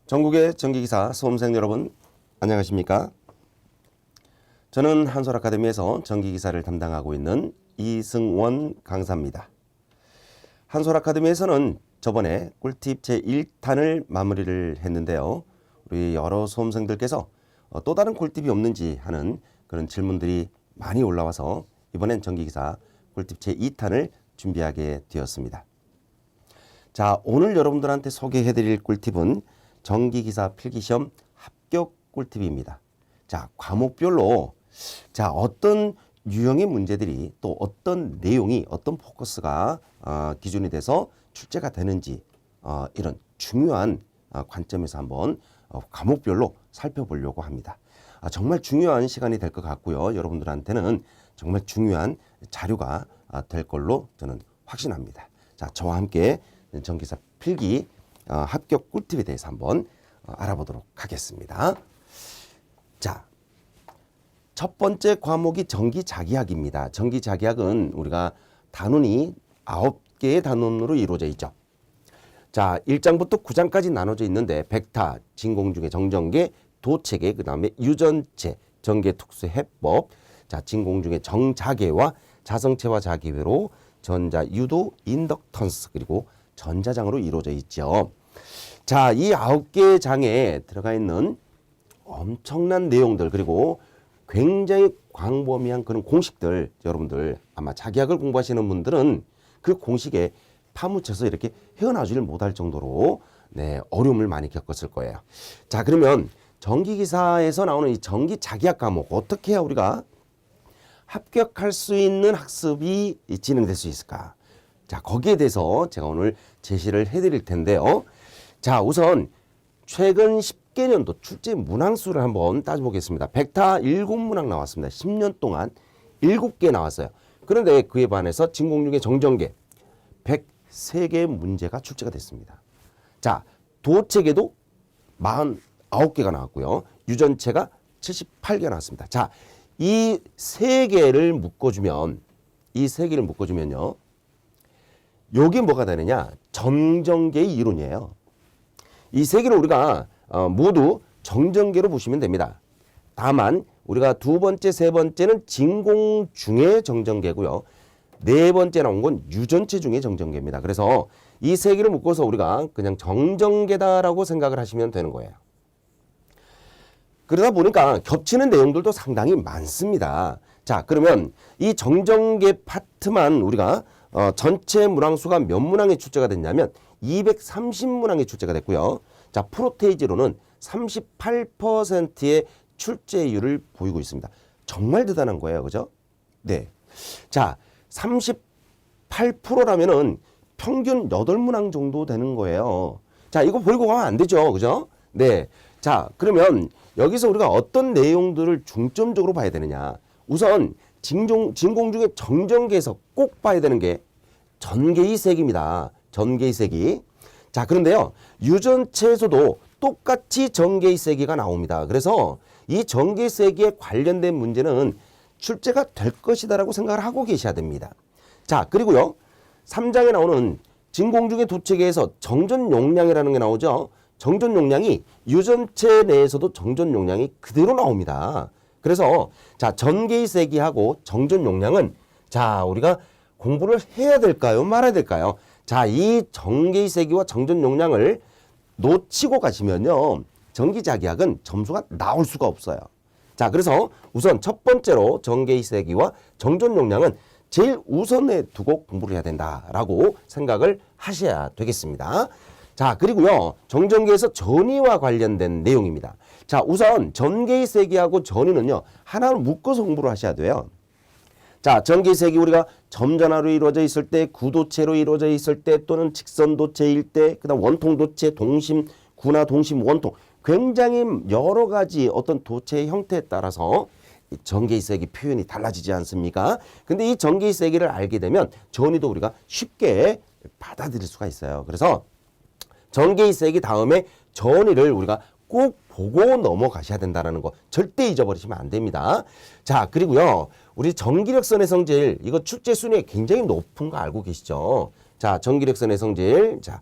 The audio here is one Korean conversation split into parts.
전국의 전기기사 수험생 여러분 안녕하십니까? 저는 한솔아카데미에서 전기기사를 담당하고 있는 이승원 강사입니다. 한솔아카데미에서는 저번에 꿀팁 제1탄을 마무리를 했는데요. 우리 여러 수험생들께서 또 다른 꿀팁이 없는지 하는 그런 질문들이 많이 올라와서 이번엔 전기기사 꿀팁 제2탄을 준비하게 되었습니다. 자, 오늘 여러분들한테 소개해드릴 꿀팁은 전기기사 필기시험 합격 꿀팁입니다. 자, 과목별로 어떤 유형의 문제들이 또 어떤 내용이 어떤 포커스가 기준이 돼서 출제가 되는지 이런 중요한 관점에서 한번 과목별로 살펴보려고 합니다. 정말 중요한 시간이 될 것 같고요. 여러분들한테는 정말 중요한 자료가 될 걸로 저는 확신합니다. 자, 저와 함께 전기기사 필기 합격 꿀팁에 대해서 한번 알아보도록 하겠습니다. 자, 첫 번째 과목이 전기자기학입니다. 전기자기학은 우리가 단원이 9개의 단원으로 이루어져 있죠. 자, 1장부터 9장까지 나눠져 있는데 백타, 진공중계, 정전계, 도체계, 그 다음에 유전체, 전개특수해법, 자, 진공중계 정자계와 자성체와 자기회로 전자, 유도, 인덕턴스, 그리고 전자장으로 이루어져 있죠. 자, 이 9개의 장에 들어가 있는 엄청난 내용들 그리고 굉장히 광범위한 그런 공식들, 여러분들 아마 자기학을 공부하시는 분들은 그 공식에 파묻혀서 이렇게 헤어나오지를 못할 정도로 어려움을 많이 겪었을 거예요. 자, 그러면 전기기사에서 나오는 이 전기자기학 과목 어떻게 해야 우리가 합격할 수 있는 학습이 진행될 수 있을까? 자, 거기에 대해서 제가 오늘 제시를 해드릴 텐데요. 자, 우선 최근 10개년도 출제 문항수를 한번 따져보겠습니다. 백타 7문항 나왔습니다. 10년 동안 7개 나왔어요. 그런데 그에 반해서 진공중계 정전계 103개의 문제가 출제가 됐습니다. 자, 도체계도 49개가 나왔고요. 유전체가 78개 나왔습니다. 자, 이 세 개를 묶어주면요. 여기 뭐가 되느냐? 정전계의 이론이에요. 이 세 개를 우리가 모두 정전계로 보시면 됩니다. 다만 우리가 두 번째, 세 번째는 진공중의 정전계고요. 네 번째 나온 건 유전체 중의 정전계입니다. 그래서 이 세 개를 묶어서 우리가 그냥 정전계다라고 생각을 하시면 되는 거예요. 그러다 보니까 겹치는 내용들도 상당히 많습니다. 자, 그러면 이 정전계 파트만 우리가 전체 문항수가 몇 문항에 출제가 됐냐면 230문항에 출제가 됐고요. 자, 프로테이지로는 38%의 출제율을 보이고 있습니다. 정말 대단한 거예요. 그죠? 네. 자, 38%라면은 평균 8문항 정도 되는 거예요. 자, 이거 버리고 가면 안 되죠. 그죠? 네. 자, 그러면 여기서 우리가 어떤 내용들을 중점적으로 봐야 되느냐. 우선 진공중계 정전계에서 꼭 봐야 되는 게 전개이색입니다. 전개이색이. 자, 그런데요. 유전체에서도 똑같이 전개이색이가 나옵니다. 그래서 이 전개이색에 관련된 문제는 출제가 될 것이다라고 생각을 하고 계셔야 됩니다. 자, 그리고요. 3장에 나오는 진공중계 도체계에서 정전 용량이라는 게 나오죠. 정전 용량이 유전체 내에서도 정전 용량이 그대로 나옵니다. 그래서 자, 전개이세기하고 정전 용량은 자, 우리가 공부를 해야 될까요? 말아야 될까요? 자, 이 전개이세기와 정전 용량을 놓치고 가시면요. 전기자기학은 점수가 나올 수가 없어요. 자, 그래서 우선 첫 번째로 전개이세기와 정전 용량은 제일 우선에 두고 공부를 해야 된다라고 생각을 하셔야 되겠습니다. 자, 그리고요. 정전계에서 전위와 관련된 내용입니다. 자, 우선 전개이세기하고 전위는요. 하나로 묶어서 공부를 하셔야 돼요. 자, 전개이세기 우리가 점전화로 이루어져 있을 때, 구도체로 이루어져 있을 때, 또는 직선도체일 때, 그다음 원통도체, 동심, 구나 동심, 원통. 굉장히 여러 가지 어떤 도체의 형태에 따라서 전개이세기 표현이 달라지지 않습니까? 근데 이 전개이세기를 알게 되면 전위도 우리가 쉽게 받아들일 수가 있어요. 그래서 전개이세기 다음에 전위를 우리가 꼭 보고 넘어가셔야 된다는 거 절대 잊어버리시면 안 됩니다. 자, 그리고요. 우리 전기력선의 성질, 이거 출제 순위 굉장히 높은 거 알고 계시죠? 자, 전기력선의 성질. 자,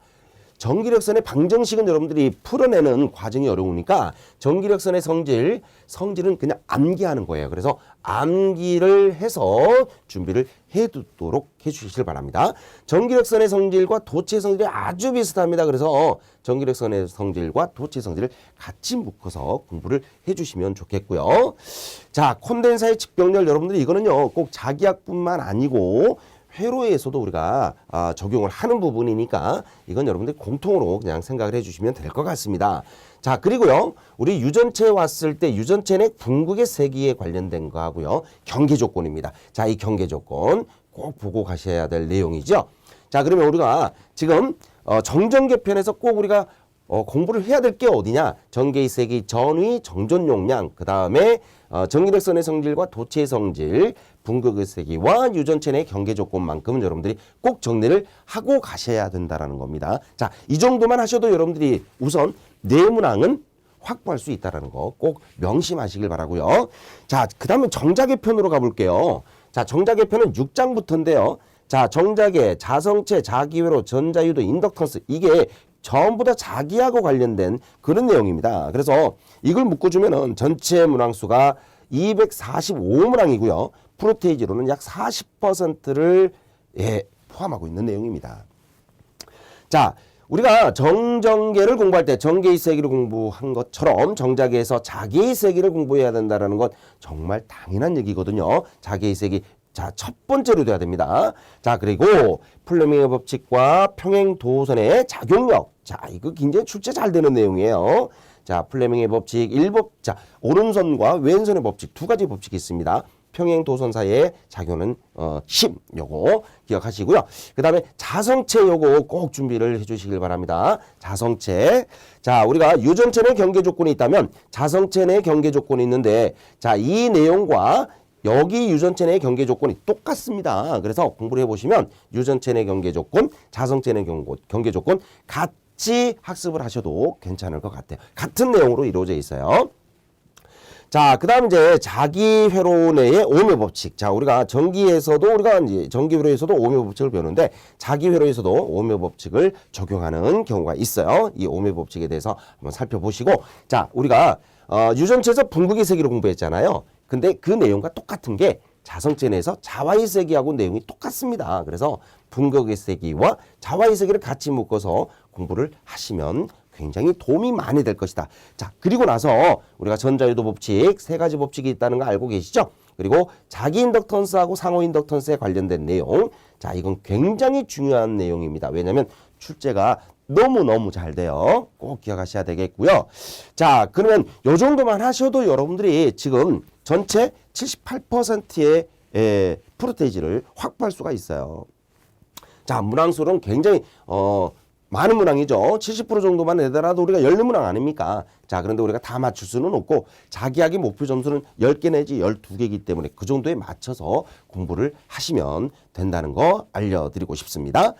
전기력선의 방정식은 여러분들이 풀어내는 과정이 어려우니까 전기력선의 성질은 그냥 암기하는 거예요. 그래서 암기를 해서 준비를 해두도록 해주시길 바랍니다. 전기력선의 성질과 도체의 성질이 아주 비슷합니다. 그래서 전기력선의 성질과 도체의 성질을 같이 묶어서 공부를 해주시면 좋겠고요. 자, 콘덴사의 직병렬 여러분들이 이거는요 꼭 자기학뿐만 아니고 회로에서도 우리가 적용을 하는 부분이니까 이건 여러분들 공통으로 그냥 생각을 해주시면 될 것 같습니다. 자, 그리고요 우리 유전체 왔을 때 유전체 내 궁극의 세기에 관련된 거 하고요 경계 조건입니다. 자, 이 경계 조건 꼭 보고 가셔야 될 내용이죠. 자, 그러면 우리가 지금 정전계 편에서 꼭 우리가 공부를 해야 될 게 어디냐? 전개의 세기, 전위, 정전 용량, 그 다음에 전기력선의 성질과 도체의 성질, 분극의 세기와 유전체 내 경계 조건만큼은 여러분들이 꼭 정리를 하고 가셔야 된다는 겁니다. 자, 이 정도만 하셔도 여러분들이 우선 내문항은 확보할 수 있다는 거 꼭 명심하시길 바라고요. 자, 그 다음에 정자계 편으로 가볼게요. 자, 정자계 편은 6장부터인데요. 자, 정자계, 자성체, 자기회로, 전자유도, 인덕턴스 이게 전부 다 자기하고 관련된 그런 내용입니다. 그래서 이걸 묶어주면은 전체 문항수가 245문항이고요. 프로테이지로는 약 40%를 포함하고 있는 내용입니다. 자, 우리가 정전계를 공부할 때 전개의 세기를 공부한 것처럼 정자계에서 자기의 세기를 공부해야 된다는 것 정말 당연한 얘기거든요. 자기의 세기. 자, 첫 번째로 돼야 됩니다. 자, 그리고 플레밍의 법칙과 평행도선의 작용력. 자, 이거 굉장히 출제 잘 되는 내용이에요. 자, 플레밍의 법칙 1법. 자, 오른손과 왼손의 법칙 두 가지 법칙이 있습니다. 평행도선 사이의 작용은 10. 요거 기억하시고요. 그 다음에 자성체 요거 꼭 준비를 해주시길 바랍니다. 자성체. 자, 우리가 유전체 내 경계 조건이 있다면 자성체 내 경계 조건이 있는데 자, 이 내용과 여기 유전체 내 경계 조건이 똑같습니다. 그래서 공부를 해보시면 유전체 내 경계 조건, 자성체 내 경계 조건 같이 학습을 하셔도 괜찮을 것 같아요. 같은 내용으로 이루어져 있어요. 자, 그 다음 이제 자기회로 내의 오묘 법칙. 자, 우리가 전기에서도 우리가 이제 전기회로에서도 오묘 법칙을 배우는데 자기회로에서도 오묘 법칙을 적용하는 경우가 있어요. 이 오묘 법칙에 대해서 한번 살펴보시고 자, 우리가 유전체에서 분극의 세기를 공부했잖아요. 근데 그 내용과 똑같은 게 자성체 내에서 자화의 세기하고 내용이 똑같습니다. 그래서 분극의 세기와 자화의 세기를 같이 묶어서 공부를 하시면 굉장히 도움이 많이 될 것이다. 자, 그리고 나서 우리가 전자유도 법칙 세 가지 법칙이 있다는 거 알고 계시죠? 그리고 자기 인덕턴스하고 상호 인덕턴스에 관련된 내용. 자, 이건 굉장히 중요한 내용입니다. 왜냐하면 출제가 너무너무 잘 돼요. 꼭 기억하셔야 되겠고요. 자, 그러면 요 정도만 하셔도 여러분들이 지금 전체 78%의 프로테이지를 확보할 수가 있어요. 자, 문항수는 굉장히 많은 문항이죠. 70% 정도만 내더라도 우리가 14문항 아닙니까? 자, 그런데 우리가 다 맞출 수는 없고 자기하기 목표 점수는 10개 내지 12개이기 때문에 그 정도에 맞춰서 공부를 하시면 된다는 거 알려드리고 싶습니다.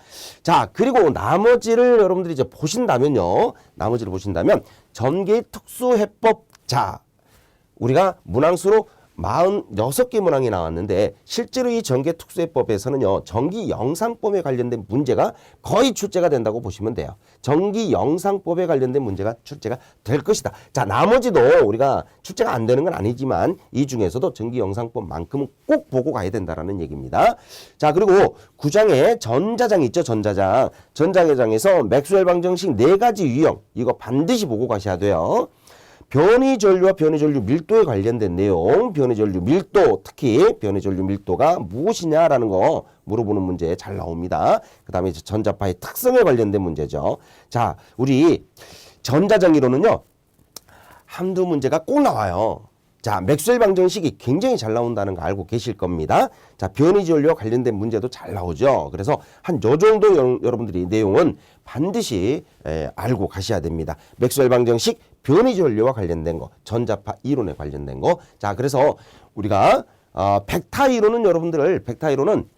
자, 그리고 나머지를 여러분들이 이제 보신다면요. 나머지를 보신다면 전개의 특수해법. 자, 우리가 문항수로 46개 문항이 나왔는데 실제로 이 전개 특수해법에서는요. 전기 영상법에 관련된 문제가 거의 출제가 된다고 보시면 돼요. 전기 영상법에 관련된 문제가 출제가 될 것이다. 자, 나머지도 우리가 출제가 안 되는 건 아니지만 이 중에서도 전기 영상법만큼은 꼭 보고 가야 된다라는 얘기입니다. 자, 그리고 9장에 전자장 있죠. 전자장. 전자장에서 맥스웰 방정식 4가지 유형 이거 반드시 보고 가셔야 돼요. 변이전류와 변이전류 밀도에 관련된 내용, 변이전류 밀도, 특히 변이전류 밀도가 무엇이냐라는 거 물어보는 문제 잘 나옵니다. 그 다음에 전자파의 특성에 관련된 문제죠. 자, 우리 전자장 이론은요, 한두 문제가 꼭 나와요. 자, 맥스웰 방정식이 굉장히 잘 나온다는 거 알고 계실 겁니다. 자, 변이전류와 관련된 문제도 잘 나오죠. 그래서 한 요 정도 여러분들이 내용은 반드시 알고 가셔야 됩니다. 맥스웰 방정식, 변이전류와 관련된 거, 전자파 이론에 관련된 거. 자, 그래서 우리가 벡터 이론은 여러분들 벡터 이론은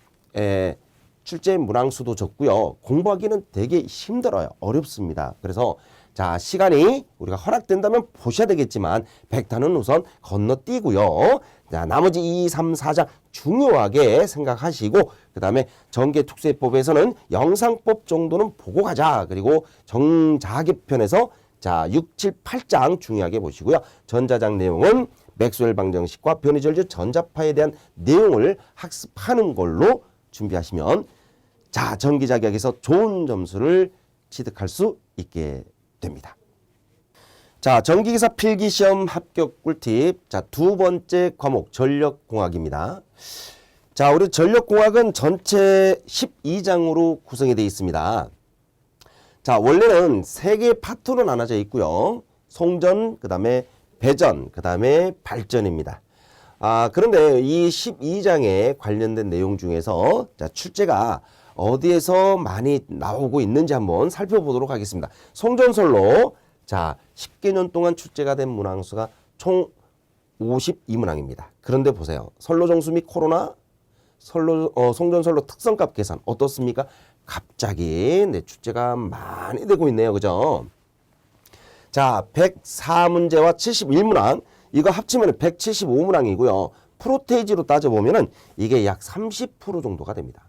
출제 문항수도 적고요. 공부하기는 되게 힘들어요. 어렵습니다. 그래서 자, 시간이 우리가 허락된다면 보셔야 되겠지만 벡터는 우선 건너뛰고요. 자, 나머지 2, 3, 4장 중요하게 생각하시고 그 다음에 전개특수법에서는 영상법 정도는 보고 가자. 그리고 정자개편에서 자 6, 7, 8장 중요하게 보시고요. 전자장 내용은 맥스웰 방정식과 변이전류 전자파에 대한 내용을 학습하는 걸로 준비하시면 자 전기자격에서 좋은 점수를 취득할 수 있게 됩니다. 자, 전기기사 필기시험 합격 꿀팁. 자, 두 번째 과목 전력공학입니다. 자, 우리 전력공학은 전체 12장으로 구성이 되어 있습니다. 자, 원래는 3개 파트로 나눠져 있고요. 송전, 그 다음에 배전, 그 다음에 발전입니다. 그런데 이 12장에 관련된 내용 중에서 자, 출제가 어디에서 많이 나오고 있는지 한번 살펴보도록 하겠습니다. 송전설로 자, 10개년 동안 출제가 된 문항수가 총 52문항입니다. 그런데 보세요. 선로정수 및 코로나, 송전선로 특성값 계산 어떻습니까? 갑자기 출제가 많이 되고 있네요. 그죠? 자, 104문제와 71문항 이거 합치면 175문항이고요. 프로테이지로 따져보면 이게 약 30% 정도가 됩니다.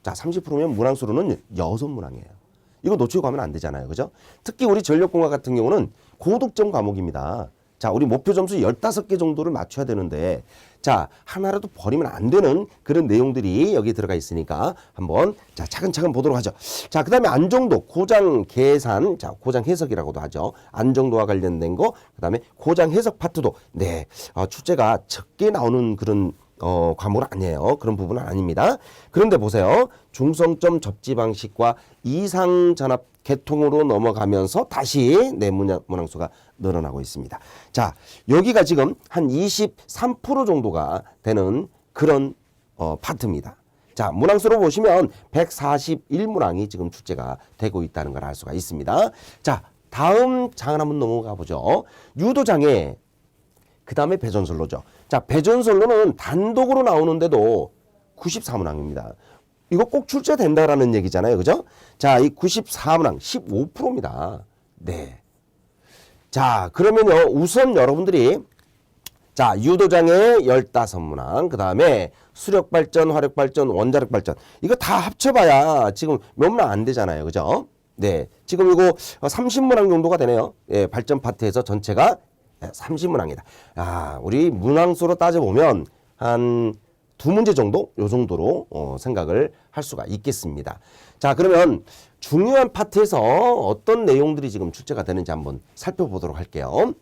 자, 30%면 문항수로는 6문항이에요. 이거 놓치고 가면 안 되잖아요. 그죠? 특히 우리 전력공학 같은 경우는 고득점 과목입니다. 자, 우리 목표 점수 15개 정도를 맞춰야 되는데 자, 하나라도 버리면 안 되는 그런 내용들이 여기 들어가 있으니까 한번 자, 차근차근 보도록 하죠. 자, 그다음에 안정도, 고장 계산, 자, 고장 해석이라고도 하죠. 안정도와 관련된 거, 그다음에 고장 해석 파트도 네, 출제가 적게 나오는 그런 과목은 아니에요. 그런 부분은 아닙니다. 그런데 보세요. 중성점 접지 방식과 이상 전압 계통으로 넘어가면서 다시 내 문항수가 늘어나고 있습니다. 자, 여기가 지금 한 23% 정도가 되는 그런 파트입니다. 자, 문항수로 보시면 141문항이 지금 출제가 되고 있다는 걸 알 수가 있습니다. 자, 다음 장을 한번 넘어가 보죠. 유도장애, 그 다음에 배전선로죠. 자, 배전선로는 단독으로 나오는데도 94문항입니다. 이거 꼭 출제된다라는 얘기잖아요. 그죠? 자, 이 94문항 15%입니다. 네. 자, 그러면요. 우선 여러분들이 자, 유도장애 15문항, 그 다음에 수력발전, 화력발전, 원자력발전 이거 다 합쳐봐야 지금 몇 문항 안 되잖아요. 그죠? 네. 지금 이거 30문항 정도가 되네요. 예, 발전 파트에서 전체가 30문항이다. 우리 문항수로 따져보면 한 2문제 정도? 요 정도로 생각을 할 수가 있겠습니다. 자, 그러면 중요한 파트에서 어떤 내용들이 지금 출제가 되는지 한번 살펴보도록 할게요.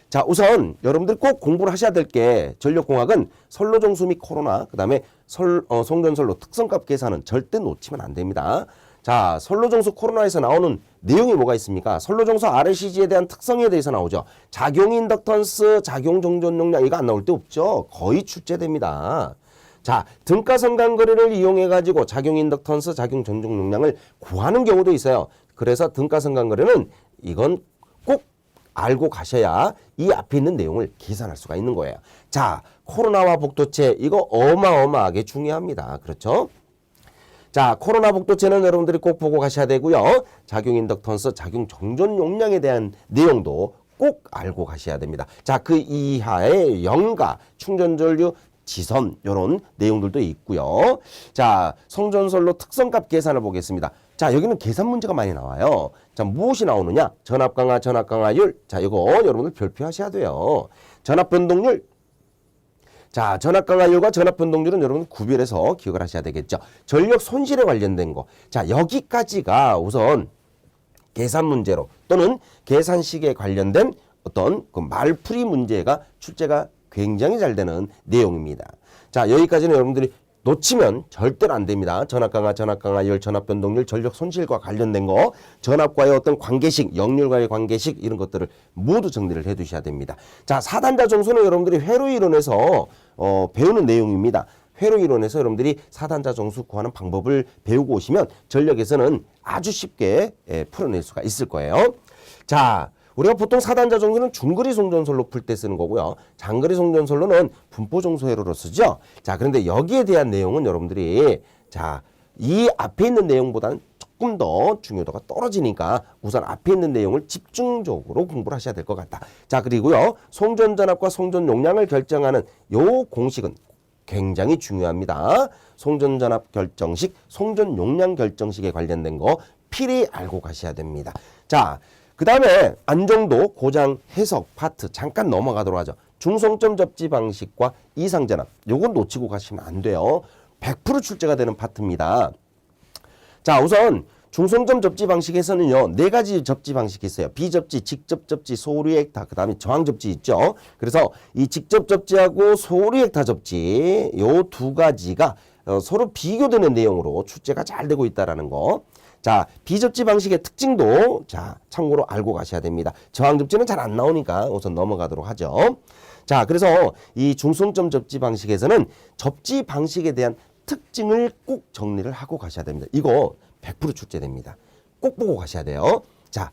자, 우선 여러분들 꼭 공부를 하셔야 될 게 전력공학은 선로정수 및 코로나, 그 다음에 송전선로 특성값 계산은 절대 놓치면 안 됩니다. 자, 선로정수 코로나에서 나오는 내용이 뭐가 있습니까? 선로정수 RCG에 대한 특성에 대해서 나오죠. 작용 인덕턴스, 작용 정전 용량 이거 안 나올 데 없죠. 거의 출제됩니다. 자, 등가성간거리를 이용해가지고 작용 인덕턴스, 작용 전종 용량을 구하는 경우도 있어요. 그래서 등가성간거리는 이건 꼭 알고 가셔야 이 앞에 있는 내용을 계산할 수가 있는 거예요. 자, 코로나와 복도체 이거 어마어마하게 중요합니다. 그렇죠? 자, 코로나 복도체는 여러분들이 꼭 보고 가셔야 되고요. 작용 인덕턴스, 작용 정전 용량에 대한 내용도 꼭 알고 가셔야 됩니다. 자, 그 이하의 연가, 충전전류, 지선 이런 내용들도 있고요. 자, 성전선로 특성값 계산을 보겠습니다. 자, 여기는 계산 문제가 많이 나와요. 자, 무엇이 나오느냐? 전압강하, 전압강하율. 자, 이거 여러분들 별표하셔야 돼요. 전압변동률. 자, 전압강하율과 전압변동률은 여러분 구별해서 기억을 하셔야 되겠죠. 전력 손실에 관련된 거. 자, 여기까지가 우선 계산 문제로 또는 계산식에 관련된 어떤 그 말풀이 문제가 출제가 굉장히 잘 되는 내용입니다. 자, 여기까지는 여러분들이 놓치면 절대로 안 됩니다. 전압강하, 전압강하율, 전압변동률, 전력 손실과 관련된 거, 전압과의 어떤 관계식, 역률과의 관계식 이런 것들을 모두 정리를 해 두셔야 됩니다. 자, 4단자 정수는 여러분들이 회로 이론에서 배우는 내용입니다. 회로 이론에서 여러분들이 4단자 정수 구하는 방법을 배우고 오시면 전력에서는 아주 쉽게 풀어낼 수가 있을 거예요. 자, 우리가 보통 4단자 정수는 중거리 송전선로 풀 때 쓰는 거고요. 장거리 송전선로는 분포 정수회로로 쓰죠. 자, 그런데 여기에 대한 내용은 여러분들이 자, 이 앞에 있는 내용보다는 조금 더 중요도가 떨어지니까 우선 앞에 있는 내용을 집중적으로 공부를 하셔야 될 것 같다. 자, 그리고요. 송전전압과 송전 용량을 결정하는 요 공식은 굉장히 중요합니다. 송전전압 결정식, 송전 용량 결정식에 관련된 거 필히 알고 가셔야 됩니다. 자, 그 다음에 안정도 고장 해석 파트 잠깐 넘어가도록 하죠. 중성점 접지 방식과 이상전압 요건 놓치고 가시면 안 돼요. 100% 출제가 되는 파트입니다. 자, 우선 중성점 접지 방식에서는요 4가지 접지 방식이 있어요. 비접지, 직접 접지, 소리액타, 그 다음에 저항 접지 있죠. 그래서 이 직접 접지하고 소리액타 접지 요 2가지가 서로 비교되는 내용으로 출제가 잘 되고 있다라는 거. 자, 비접지 방식의 특징도 자 참고로 알고 가셔야 됩니다. 저항 접지는 잘 안 나오니까 우선 넘어가도록 하죠. 자, 그래서 이 중성점 접지 방식에서는 접지 방식에 대한 특징을 꼭 정리를 하고 가셔야 됩니다. 이거 100% 출제됩니다. 꼭 보고 가셔야 돼요. 자,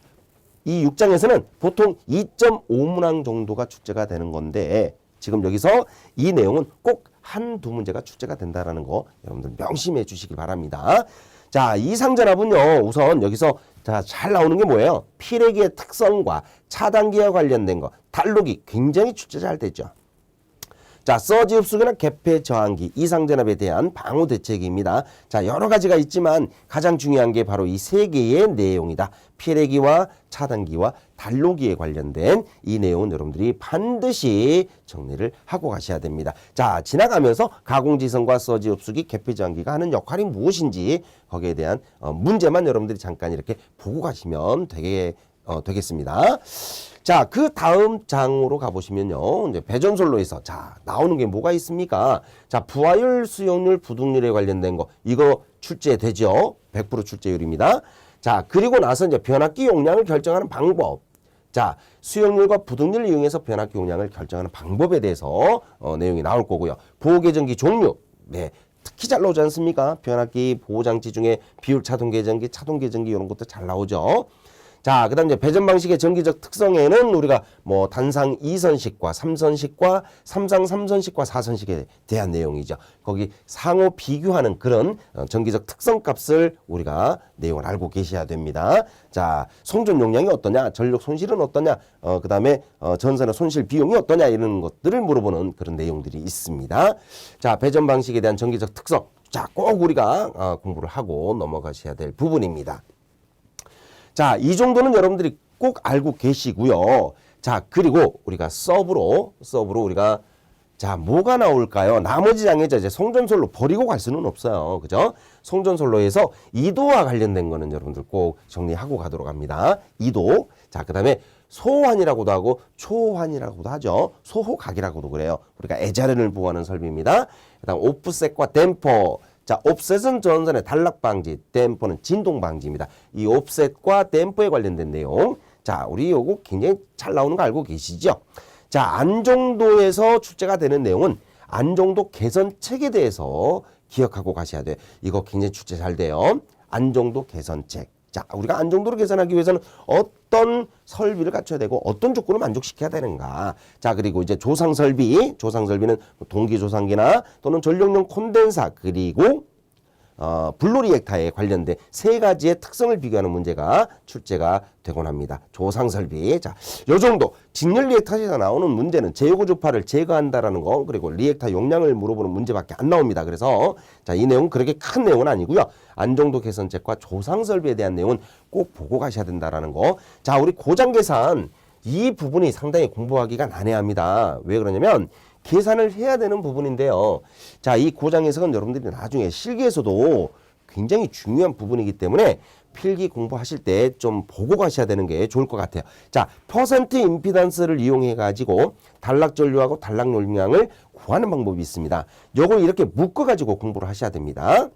이 6장에서는 보통 2.5문항 정도가 출제가 되는 건데 지금 여기서 이 내용은 꼭 한두 문제가 출제가 된다는 거 여러분들 명심해 주시기 바랍니다. 자, 이상전압은요 우선 여기서 자, 잘 나오는 게 뭐예요? 피레기의 특성과 차단기와 관련된 거 달록이 굉장히 출제 잘 됐죠. 자, 서지 흡수기나 개폐 저항기, 이상전압에 대한 방호 대책입니다. 자, 여러 가지가 있지만 가장 중요한 게 바로 이 3개의 내용이다. 피레기와 차단기와 달록이에 관련된 이 내용은 여러분들이 반드시 정리를 하고 가셔야 됩니다. 자, 지나가면서 가공지선과 서지 흡수기, 개폐 저항기가 하는 역할이 무엇인지 거기에 대한 문제만 여러분들이 잠깐 이렇게 보고 가시면 되겠습니다. 자, 그 다음 장으로 가보시면요. 이제 배전솔로에서 자, 나오는 게 뭐가 있습니까? 자, 부하율, 수용률, 부등률에 관련된 거. 이거 출제되죠? 100% 출제율입니다. 자, 그리고 나서 이제 변압기 용량을 결정하는 방법. 자, 수용률과 부등률을 이용해서 변압기 용량을 결정하는 방법에 대해서 내용이 나올 거고요. 보호계전기 종류. 네. 특히 잘 나오지 않습니까? 변압기 보호장치 중에 비율 차동계전기, 차동계전기 이런 것도 잘 나오죠. 자, 그 다음 이제 배전 방식의 전기적 특성에는 우리가 뭐 단상 2선식과 3선식과 삼상 3선식과 4선식에 대한 내용이죠. 거기 상호 비교하는 그런 전기적 특성 값을 우리가 내용을 알고 계셔야 됩니다. 자, 송전 용량이 어떠냐, 전력 손실은 어떠냐, 그 다음에 전선의 손실 비용이 어떠냐 이런 것들을 물어보는 그런 내용들이 있습니다. 자, 배전 방식에 대한 전기적 특성. 자, 꼭 우리가 공부를 하고 넘어가셔야 될 부분입니다. 자, 이 정도는 여러분들이 꼭 알고 계시고요. 자, 그리고 우리가 서브로 우리가 자, 뭐가 나올까요? 나머지 장에서 이제 송전솔로 버리고 갈 수는 없어요. 그죠? 송전솔로에서 이도와 관련된 거는 여러분들 꼭 정리하고 가도록 합니다. 이도. 자, 그 다음에 소환이라고도 하고 초환이라고도 하죠. 소호각이라고도 그래요. 우리가 애자른을 보호하는 설비입니다. 그 다음 오프셋과 댐퍼. 자, 옵셋은 전선의 단락 방지, 댐퍼는 진동 방지입니다. 이 옵셋과 댐퍼에 관련된 내용. 자, 우리 요거 굉장히 잘 나오는 거 알고 계시죠? 자, 안정도에서 출제가 되는 내용은 안정도 개선책에 대해서 기억하고 가셔야 돼요. 이거 굉장히 출제 잘 돼요. 안정도 개선책. 자, 우리가 안정도를 개선하기 위해서는 어떤 설비를 갖춰야 되고 어떤 조건을 만족시켜야 되는가. 자, 그리고 이제 조상설비. 조상설비는 동기조상기나 또는 전력용 콘덴사 그리고 블루리액타에 관련된 3가지의 특성을 비교하는 문제가 출제가 되곤 합니다. 조상설비. 자, 요 정도. 직렬 리액타에서 나오는 문제는 제어구조파를 제거한다라는 거, 그리고 리액타 용량을 물어보는 문제밖에 안 나옵니다. 그래서 자, 이 내용은 그렇게 큰 내용은 아니고요. 안정도 개선책과 조상설비에 대한 내용은 꼭 보고 가셔야 된다라는 거. 자, 우리 고장 계산 이 부분이 상당히 공부하기가 난해합니다. 왜 그러냐면 계산을 해야 되는 부분인데요. 자, 이 고장 해석은 여러분들이 나중에 실기에서도 굉장히 중요한 부분이기 때문에 필기 공부하실 때 좀 보고 가셔야 되는 게 좋을 것 같아요. 자, 퍼센트 임피던스를 이용해 가지고 단락 전류하고 단락 용량을 구하는 방법이 있습니다. 요걸 이렇게 묶어 가지고 공부를 하셔야 됩니다.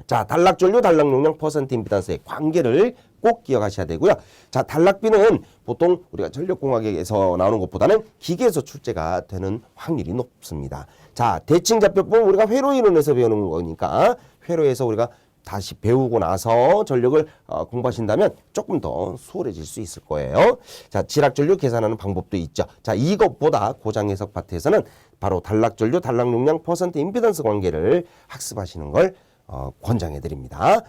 자, 단락 전류, 단락 용량, 퍼센트 임피던스의 관계를 꼭 기억하셔야 되고요. 자, 단락비는 보통 우리가 전력공학에서 나오는 것보다는 기계에서 출제가 되는 확률이 높습니다. 자, 대칭좌표법 우리가 회로 이론에서 배우는 거니까 회로에서 우리가 다시 배우고 나서 전력을 공부하신다면 조금 더 수월해질 수 있을 거예요. 자, 지락전류 계산하는 방법도 있죠. 자, 이것보다 고장 해석 파트에서는 바로 단락전류, 단락용량, 퍼센트 임피던스 관계를 학습하시는 걸 권장해 드립니다.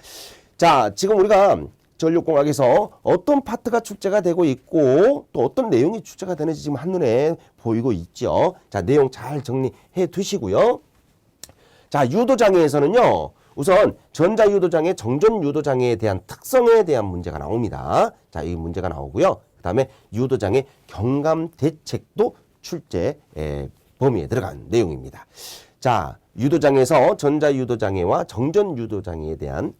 자, 지금 우리가 전력공학에서 어떤 파트가 출제가 되고 있고 또 어떤 내용이 출제가 되는지 지금 한눈에 보이고 있죠. 자, 내용 잘 정리해 두시고요. 자, 유도장애에서는요. 우선 전자유도장애, 정전유도장애에 대한 특성에 대한 문제가 나옵니다. 자, 이 문제가 나오고요. 그 다음에 유도장애 경감대책도 출제 범위에 들어간 내용입니다. 자, 유도장애에서 전자유도장애와 정전유도장애에 대한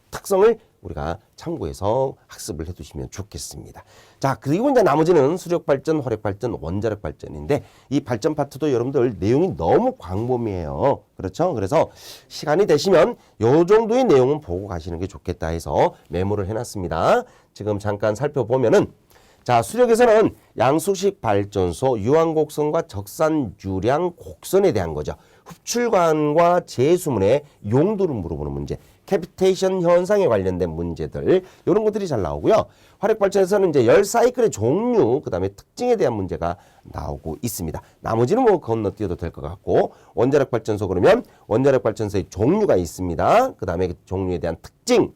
특성을 우리가 참고해서 학습을 해두시면 좋겠습니다. 자, 그리고 이제 나머지는 수력발전, 화력발전, 원자력발전인데 이 발전 파트도 여러분들 내용이 너무 광범위해요. 그렇죠? 그래서 시간이 되시면 요 정도의 내용은 보고 가시는 게 좋겠다 해서 메모를 해놨습니다. 지금 잠깐 살펴보면은 자, 수력에서는 양수식 발전소, 유황곡선과 적산유량 곡선에 대한 거죠. 흡출관과 제수문의 용도를 물어보는 문제, 캐피테이션 현상에 관련된 문제들 이런 것들이 잘 나오고요. 화력발전에서는 이제 열 사이클의 종류, 그 다음에 특징에 대한 문제가 나오고 있습니다. 나머지는 뭐 건너뛰어도 될 것 같고, 원자력발전소 그러면 원자력발전소의 종류가 있습니다. 그 다음에 그 종류에 대한 특징,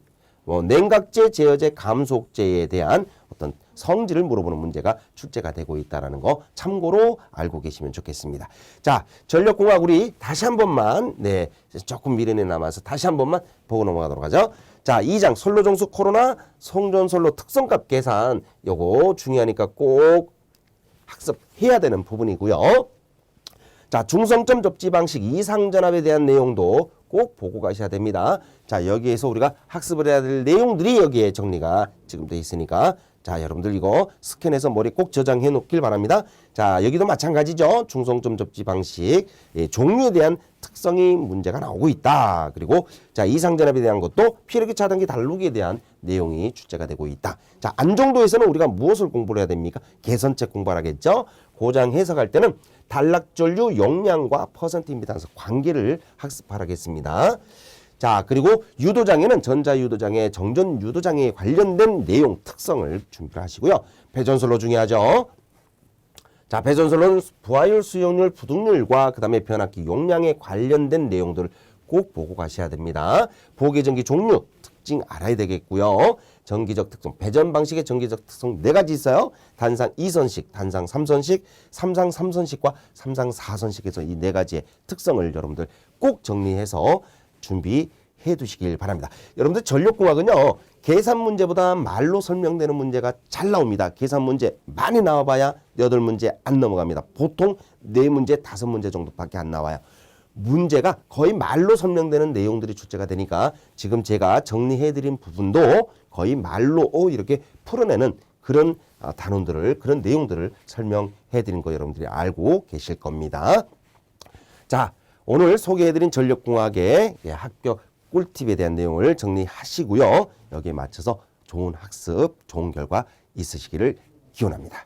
냉각제, 제어제, 감속제에 대한 어떤 성질을 물어보는 문제가 출제가 되고 있다는 거 참고로 알고 계시면 좋겠습니다. 자, 전력공학 우리 다시 한 번만 조금 미련이 남아서 다시 한 번만 보고 넘어가도록 하죠. 자, 2장 선로정수 코로나 송전선로 특성값 계산 요거 중요하니까 꼭 학습해야 되는 부분이고요. 자, 중성점 접지 방식 이상전압에 대한 내용도 꼭 보고 가셔야 됩니다. 자, 여기에서 우리가 학습을 해야 될 내용들이 여기에 정리가 지금 돼 있으니까 자, 여러분들 이거 스캔해서 머리 꼭 저장해 놓길 바랍니다. 자, 여기도 마찬가지죠. 중성점 접지 방식 종류에 대한 특성이 문제가 나오고 있다. 그리고 자, 이상전압에 대한 것도 피력기 차단기 달루기에 대한 내용이 출제가 되고 있다. 자, 안정도에서는 우리가 무엇을 공부를 해야 됩니까? 개선책 공부를 하겠죠. 고장 해석할 때는 단락전류 용량과 퍼센트 임피던스 관계를 학습하라겠습니다. 자, 그리고 유도장애는 전자유도장애, 정전유도장애에 관련된 내용, 특성을 준비를 하시고요. 배전선로 중요하죠. 자, 배전선로는 부하율, 수용률, 부등률과 그 다음에 변압기 용량에 관련된 내용들을 꼭 보고 가셔야 됩니다. 보계전기 종류, 특징 알아야 되겠고요. 전기적 특성, 배전 방식의 전기적 특성 4가지 있어요. 단상 2선식, 단상 3선식, 삼상 3선식과 삼상 4선식에서 이 4가지의 특성을 여러분들 꼭 정리해서 준비해 두시길 바랍니다. 여러분들 전력공학은요. 계산 문제보다 말로 설명되는 문제가 잘 나옵니다. 계산 문제 많이 나와봐야 8문제 안 넘어갑니다. 보통 4문제, 5문제 정도밖에 안 나와요. 문제가 거의 말로 설명되는 내용들이 출제가 되니까 지금 제가 정리해드린 부분도 거의 말로 이렇게 풀어내는 그런 단원들을, 그런 내용들을 설명해드린 거 여러분들이 알고 계실 겁니다. 자, 오늘 소개해드린 전력공학의 학교 꿀팁에 대한 내용을 정리하시고요. 여기에 맞춰서 좋은 학습, 좋은 결과 있으시기를 기원합니다.